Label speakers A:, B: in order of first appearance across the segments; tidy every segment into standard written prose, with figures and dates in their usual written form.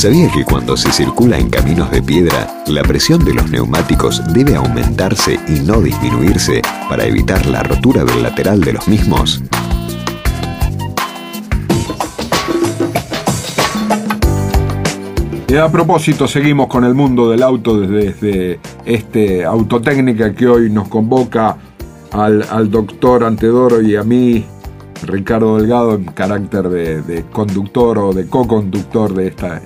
A: ¿Sabía que cuando se circula en caminos de piedra, la presión de los neumáticos debe aumentarse y no disminuirse para evitar la rotura del lateral de los mismos?
B: Y a propósito, seguimos con el mundo del auto desde Autotécnica, que hoy nos convoca al doctor Antedoro y a mí, Ricardo Delgado, en carácter de conductor o de co-conductor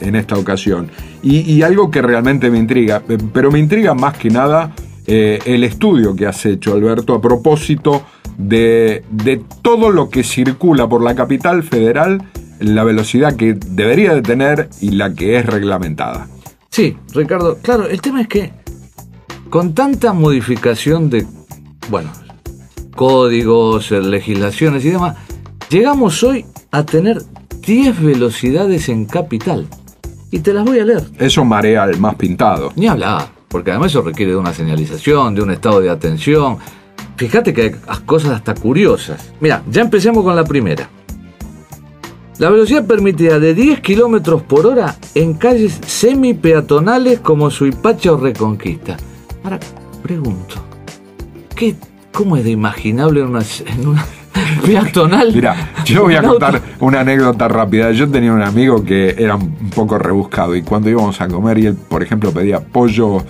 B: en esta ocasión. Y algo que realmente me intriga, pero me intriga más que nada el estudio que has hecho, Alberto, a propósito de todo lo que circula por la capital federal, la velocidad que debería de tener y la que es reglamentada.
C: Sí, Ricardo, claro, el tema es que con tanta modificación de, códigos, legislaciones y demás, llegamos hoy a tener 10 velocidades en capital. Y te las voy a leer.
B: Eso marea al más pintado.
C: Ni hablar, porque además eso requiere de una señalización, de un estado de atención. Fíjate que hay cosas hasta curiosas. Mira, ya empecemos con la primera. La velocidad permitida de 10 kilómetros por hora en calles semi-peatonales como Suipacha o Reconquista. Ahora, pregunto, ¿cómo es de imaginable en una peatonal?
B: Mira, yo voy a contar una anécdota rápida. Yo tenía un amigo que era un poco rebuscado y cuando íbamos a comer y él, por ejemplo, pedía pollo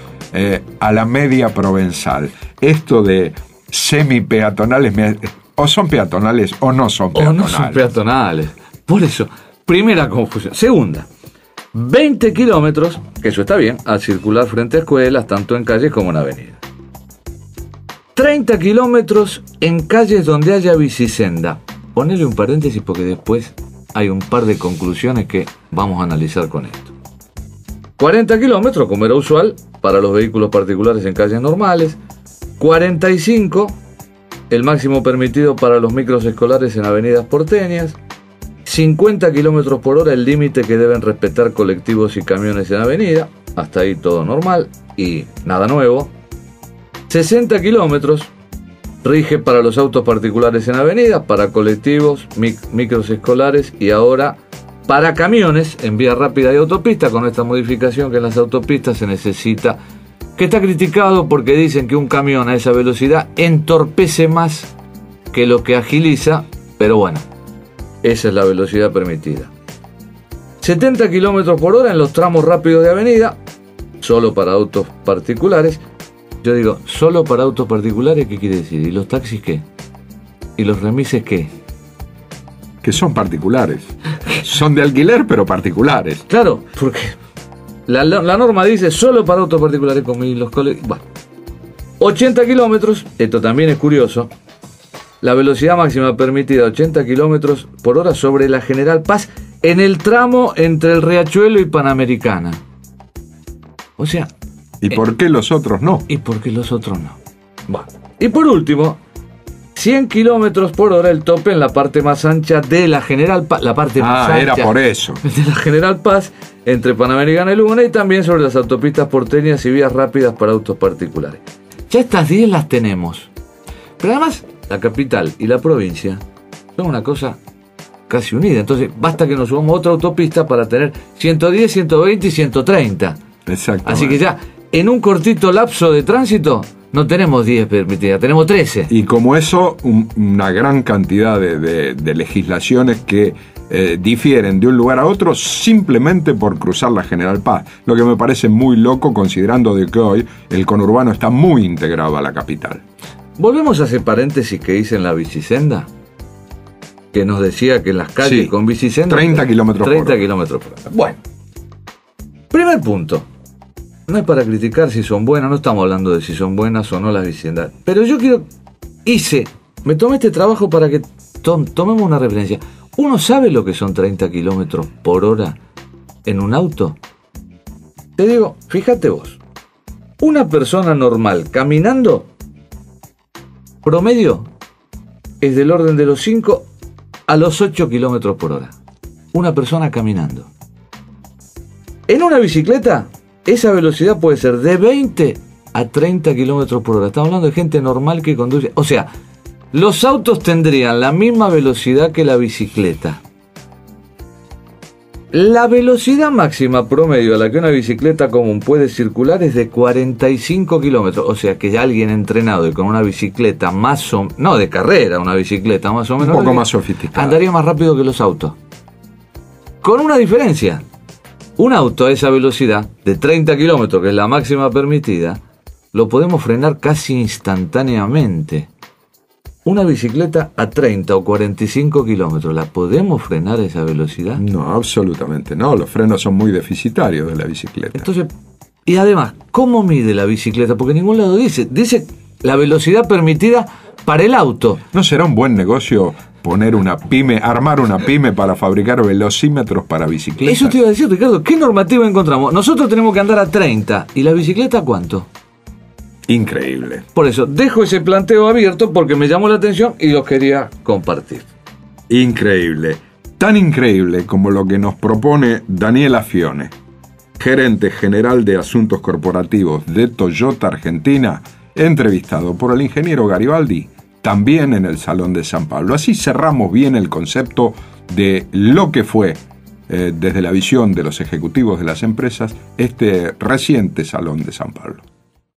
B: a la media provenzal. Esto de semi-peatonales, o son peatonales o no son peatonales.
C: O no son peatonales. Por eso, primera confusión. Segunda, 20 kilómetros, que eso está bien, al circular frente a escuelas, tanto en calles como en avenidas. 30 kilómetros en calles donde haya bicisenda. Ponele un paréntesis porque después hay un par de conclusiones que vamos a analizar con esto. 40 kilómetros, como era usual, para los vehículos particulares en calles normales. 45, el máximo permitido para los micros escolares en avenidas porteñas. 50 kilómetros por hora, el límite que deben respetar colectivos y camiones en avenida. Hasta ahí todo normal y nada nuevo. 60 kilómetros rige para los autos particulares en avenida, para colectivos, micros escolares y ahora para camiones en vía rápida y autopista, con esta modificación que en las autopistas se necesita, que está criticado porque dicen que un camión a esa velocidad entorpece más que lo que agiliza, pero bueno, esa es la velocidad permitida. 70 kilómetros por hora en los tramos rápidos de avenida, solo para autos particulares. Yo digo, ¿solo para autos particulares? ¿Qué quiere decir? ¿Y los taxis qué? ¿Y los remises qué?
B: Que son particulares. Son de alquiler, pero particulares.
C: Claro, porque la norma dice solo para autos particulares como los colegios. Bueno, 80 kilómetros, esto también es curioso. La velocidad máxima permitida, 80 kilómetros por hora sobre la General Paz en el tramo entre el Riachuelo y Panamericana. O sea...
B: ¿Y por qué los otros no?
C: ¿Y por qué los otros no? Bueno. Y por último, 100 kilómetros por hora el tope en la parte más ancha de la General Paz. La parte más ancha
B: era por eso.
C: De la General Paz, entre Panamericana y Luguna, y también sobre las autopistas porteñas y vías rápidas para autos particulares. Ya estas 10 las tenemos. Pero además, la capital y la provincia son una cosa casi unida. Entonces, basta que nos subamos a otra autopista para tener 110, 120 y 130.
B: Exacto.
C: Así que ya, en un cortito lapso de tránsito, no tenemos 10 permitidas, tenemos 13.
B: Y como eso, una gran cantidad de legislaciones que difieren de un lugar a otro simplemente por cruzar la General Paz. Lo que me parece muy loco considerando de que hoy el conurbano está muy integrado a la capital.
C: Volvemos a ese paréntesis que hice en la bicisenda, que nos decía que en las calles con bicisenda...
B: 30 kilómetros por hora.
C: 30 kilómetros por hora. Bueno, primer punto. No es para criticar si son buenas, no estamos hablando de si son buenas o no las bicendas. Pero yo me tomé este trabajo para que tomemos una referencia. ¿Uno sabe lo que son 30 kilómetros por hora en un auto? Te digo, fíjate vos. Una persona normal caminando, promedio, es del orden de los 5 a los 8 kilómetros por hora. Una persona caminando. En una bicicleta, esa velocidad puede ser de 20 a 30 kilómetros por hora. Estamos hablando de gente normal que conduce. O sea, los autos tendrían la misma velocidad que la bicicleta. La velocidad máxima promedio a la que una bicicleta común puede circular es de 45 kilómetros. O sea que ya alguien entrenado y con una bicicleta más o menos, no de carrera, una bicicleta más o menos,
B: un poco más sofisticada,
C: andaría más rápido que los autos. Con una diferencia. Un auto a esa velocidad de 30 kilómetros, que es la máxima permitida, lo podemos frenar casi instantáneamente. Una bicicleta a 30 o 45 kilómetros, ¿la podemos frenar a esa velocidad?
B: No, absolutamente no. Los frenos son muy deficitarios de la bicicleta.
C: Entonces, y además, ¿cómo mide la bicicleta? Porque en ningún lado dice la velocidad permitida para el auto.
B: ¿No será un buen negocio poner una pyme, armar una pyme para fabricar velocímetros para bicicletas?
C: Eso te iba a decir, Ricardo, ¿qué normativa encontramos? Nosotros tenemos que andar a 30, ¿y la bicicleta cuánto?
B: Increíble.
C: Por eso, dejo ese planteo abierto porque me llamó la atención y lo quería compartir.
B: Increíble. Tan increíble como lo que nos propone Daniela Fione, gerente general de Asuntos Corporativos de Toyota Argentina, entrevistado por el ingeniero Garibaldi, también en el Salón de San Pablo. Así cerramos bien el concepto de lo que fue, desde la visión de los ejecutivos de las empresas, este reciente Salón de San Pablo.